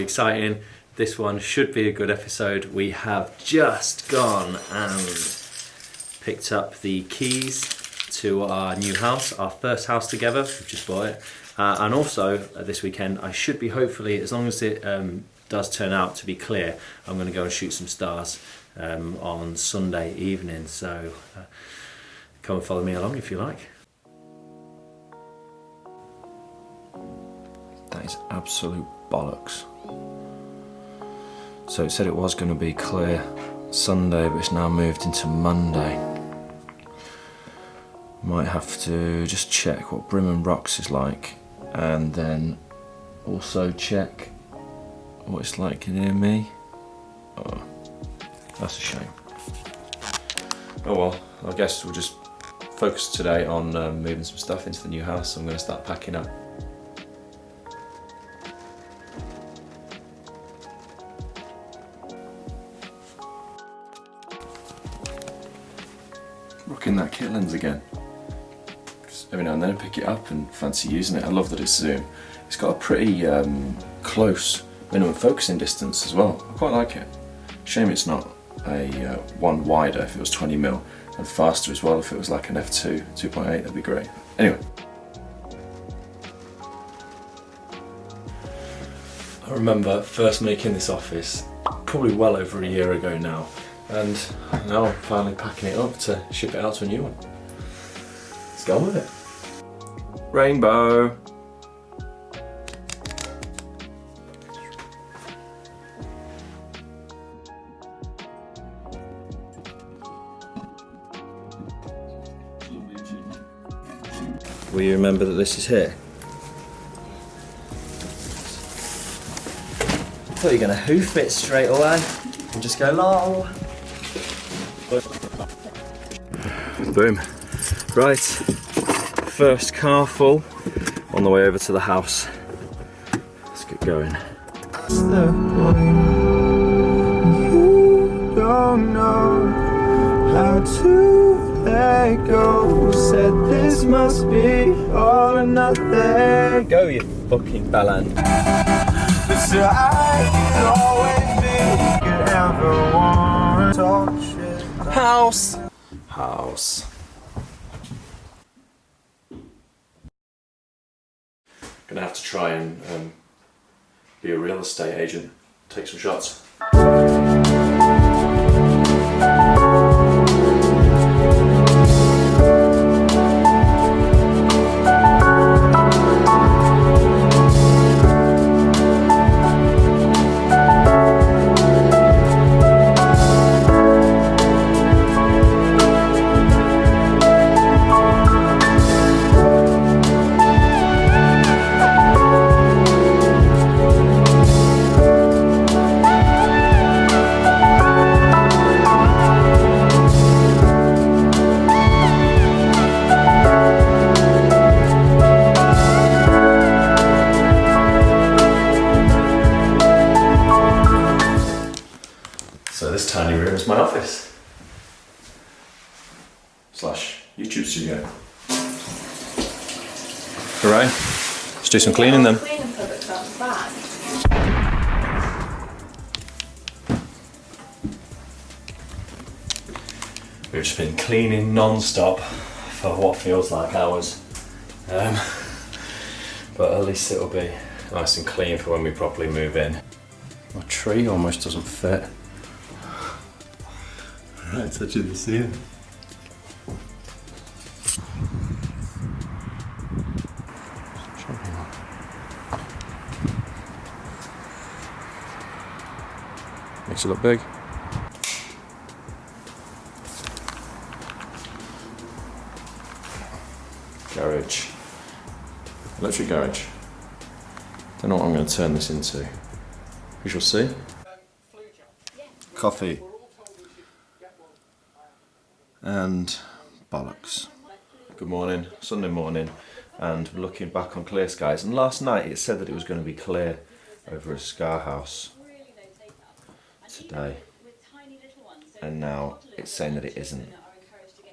exciting. This one should be a good episode. We have just gone and picked up the keys to our new house, our first house together. We've just bought it. And also this weekend, I should be hopefully, as long as it does turn out to be clear, I'm going to go and shoot some stars on Sunday evening. So come and follow me along if you like. That is absolute bollocks. So it said it was going to be clear Sunday, but it's now moved into Monday. Might have to just check what Brim & Rocks is like, and then also check what it's like near me. Oh, that's a shame. Oh well, I guess we'll just focus today on moving some stuff into the new house. I'm going to start packing up. Rocking that Kitlins again. Just every now and then I pick it up and fancy using it. I love that it's zoom. It's got a pretty close minimum focusing distance as well. I quite like it. Shame it's not a one wider if it was 20mm, and faster as well if it was like an f2 2.8. That'd be great. Anyway, I remember first making this office probably well over a year ago now, and now I'm finally packing it up to ship it out to a new one. Let's go with it. Rainbow. Will you remember that this is here? I thought you were going to hoof it straight away and just go lol. Boom. Right, first car full on the way over to the house. Let's get going. You don't know how to let go. Said this must be all or nothing. Go, you fucking bellend. So I can always be, could ever want talk shit. House. House. Gonna have to try and be a real estate agent. Take some shots. So this tiny room is my office / YouTube studio. Hooray! Let's do some cleaning then. Cleaning products out the back. We've just been cleaning non-stop for what feels like hours, but at least it'll be nice and clean for when we properly move in. My tree almost doesn't fit. Right, touching the ceiling. Makes it look big. Garage. Electric garage. Don't know what I'm going to turn this into. We shall see. Coffee. And bollocks. Good morning, Sunday morning, and we're looking back on clear skies. And last night it said that it was going to be clear over a Scar house today, and now it's saying that it isn't.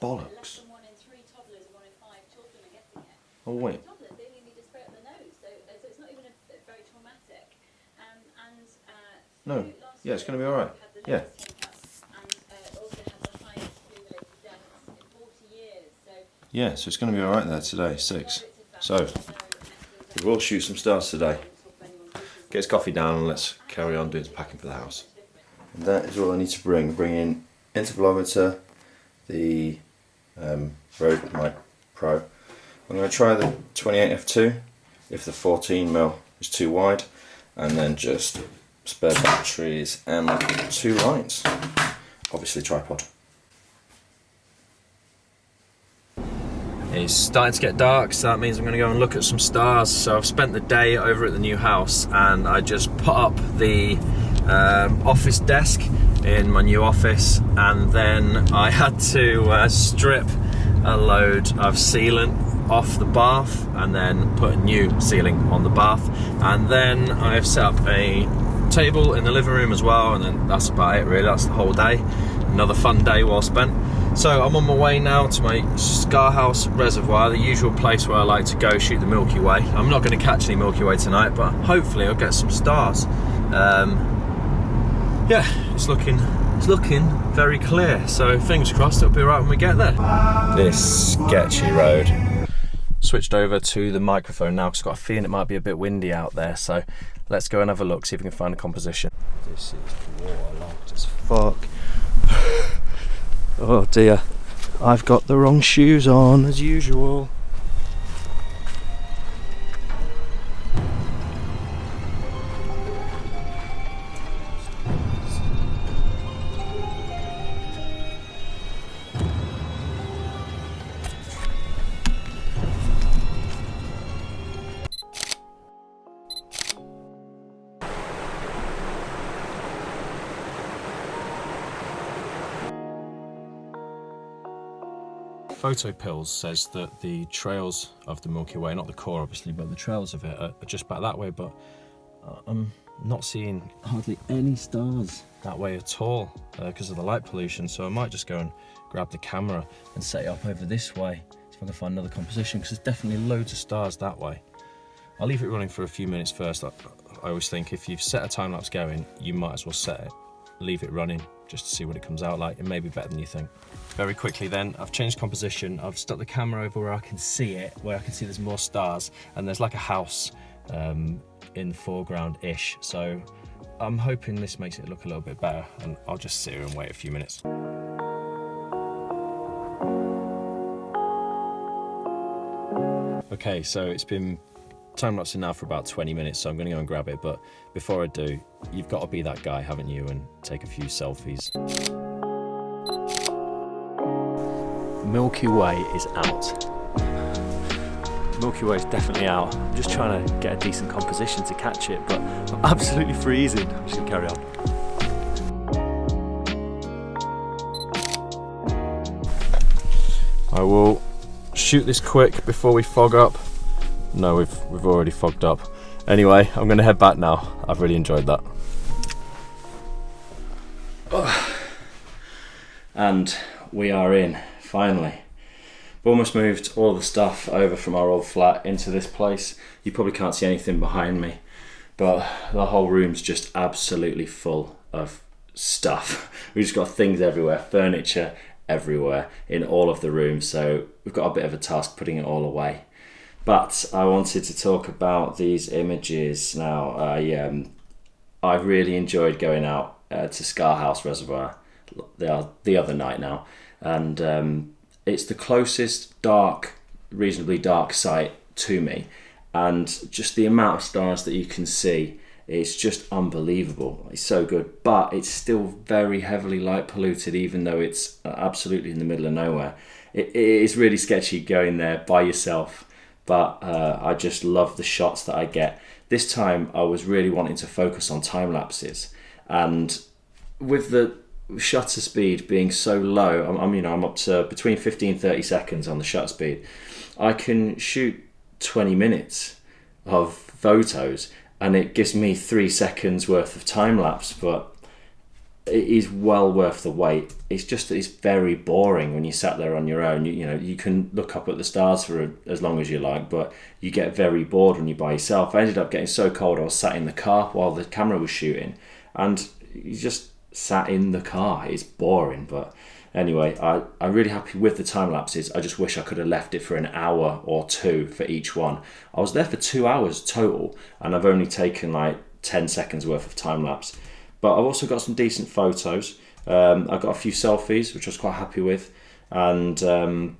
Bollocks. Oh wait. No. Yeah, it's going to be alright. Yeah. Yeah, so it's going to be alright there today, 6. So, we will shoot some stars today. Get his coffee down and let's carry on doing some packing for the house. And that is all I need to bring. Bring in intervalometer, the Rode Mic Pro. I'm going to try the 28f2 if the 14mm is too wide, and then just spare batteries and 2 lights. Obviously tripod. It's starting to get dark, so that means I'm going to go and look at some stars. So I've spent the day over at the new house, and I just put up the office desk in my new office, and then I had to strip a load of sealant off the bath and then put a new ceiling on the bath, and then I've set up a table in the living room as well, and then that's about it really. That's the whole day. Another fun day well spent. So I'm on my way now to my Scar House Reservoir, the usual place where I like to go shoot the Milky Way. I'm not going to catch any Milky Way tonight, but hopefully I'll get some stars. Yeah, it's looking very clear, so fingers crossed it'll be right when we get there. This sketchy road. Switched over to the microphone now because I've got a feeling it might be a bit windy out there, so let's go and have a look, see if we can find a composition. This is waterlogged as fuck. Oh dear, I've got the wrong shoes on as usual. Photo Pills says that the trails of the Milky Way, not the core obviously, but the trails of it are just about that way, but I'm not seeing hardly any stars that way at all because of the light pollution, so I might just go and grab the camera and set it up over this way, see if I can find another composition, because there's definitely loads of stars that way. I'll leave it running for a few minutes first. I always think if you've set a time-lapse going, you might as well leave it running just to see what it comes out like. It may be better than you think. Very quickly then, I've changed composition. I've stuck the camera over where I can see it, where I can see there's more stars, and there's like a house in the foreground-ish. So I'm hoping this makes it look a little bit better, and I'll just sit here and wait a few minutes. Okay, so it's been time-lapsing now for about 20 minutes, so I'm going to go and grab it, but before I do, you've got to be that guy, haven't you, and take a few selfies. Milky Way is out. Milky Way is definitely out. I'm just trying to get a decent composition to catch it, but I'm absolutely freezing. I'm just going to carry on. I will shoot this quick before we fog up. No, we've already fogged up. Anyway, I'm going to head back now. I've really enjoyed that. And we are in, finally. We've almost moved all the stuff over from our old flat into this place. You probably can't see anything behind me, but the whole room's just absolutely full of stuff. We've just got things everywhere, furniture everywhere in all of the rooms, so we've got a bit of a task putting it all away. But I wanted to talk about these images now. I really enjoyed going out to Scar House Reservoir the other night now, and it's the closest reasonably dark site to me, and just the amount of stars that you can see is just unbelievable. It's so good, but it's still very heavily light polluted, even though it's absolutely in the middle of nowhere. It is really sketchy going there by yourself, but I just love the shots that I get. This time I was really wanting to focus on time lapses, and with the shutter speed being so low, I'm up to between 15 and 30 seconds on the shutter speed. I can shoot 20 minutes of photos and it gives me 3 seconds worth of time lapse, but it is well worth the wait. It's very boring when you sat there on your own. You can look up at the stars for as long as you like, but you get very bored when you're by yourself. I ended up getting so cold I was sat in the car while the camera was shooting, and you just sat in the car. It's boring, but anyway, I'm really happy with the time lapses. I just wish I could have left it for an hour or two for each one. I was there for 2 hours total, and I've only taken like 10 seconds worth of time lapse. But I've also got some decent photos. I've got a few selfies, which I was quite happy with. And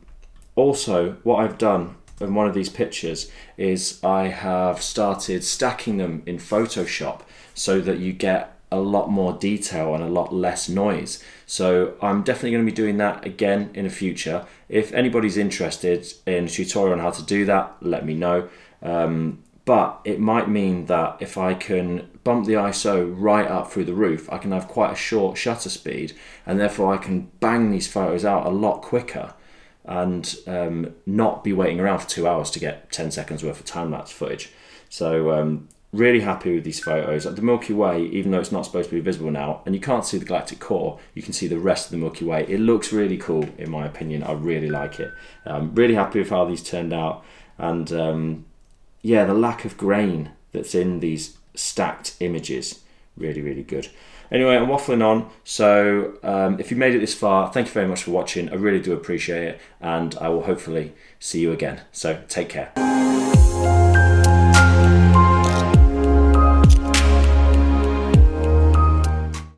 also, what I've done in one of these pictures is I have started stacking them in Photoshop so that you get a lot more detail and a lot less noise. So I'm definitely going to be doing that again in the future. If anybody's interested in a tutorial on how to do that, let me know. But it might mean that if I can bump the ISO right up through the roof, I can have quite a short shutter speed, and therefore I can bang these photos out a lot quicker and not be waiting around for 2 hours to get 10 seconds worth of time-lapse footage. So really happy with these photos. The Milky Way, even though it's not supposed to be visible now, and you can't see the galactic core, you can see the rest of the Milky Way. It looks really cool, in my opinion. I really like it. I'm really happy with how these turned out. And yeah, the lack of grain that's in these stacked images, really, really good. Anyway, I'm waffling on, so if you made it this far, thank you very much for watching. I really do appreciate it, and I will hopefully see you again. So take care.